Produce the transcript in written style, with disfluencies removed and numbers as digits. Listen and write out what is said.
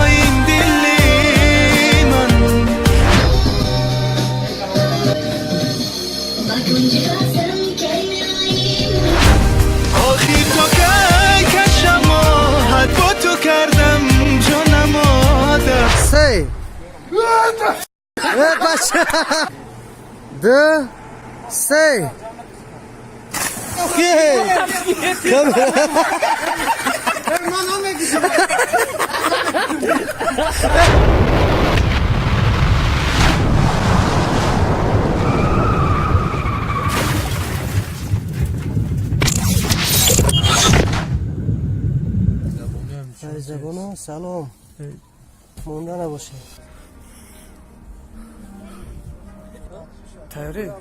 این دلی من آخی تو که کشم آهد با تو کردم جانم آدم سه بچه دو سه زبونو سلام مونده نباشه تیاری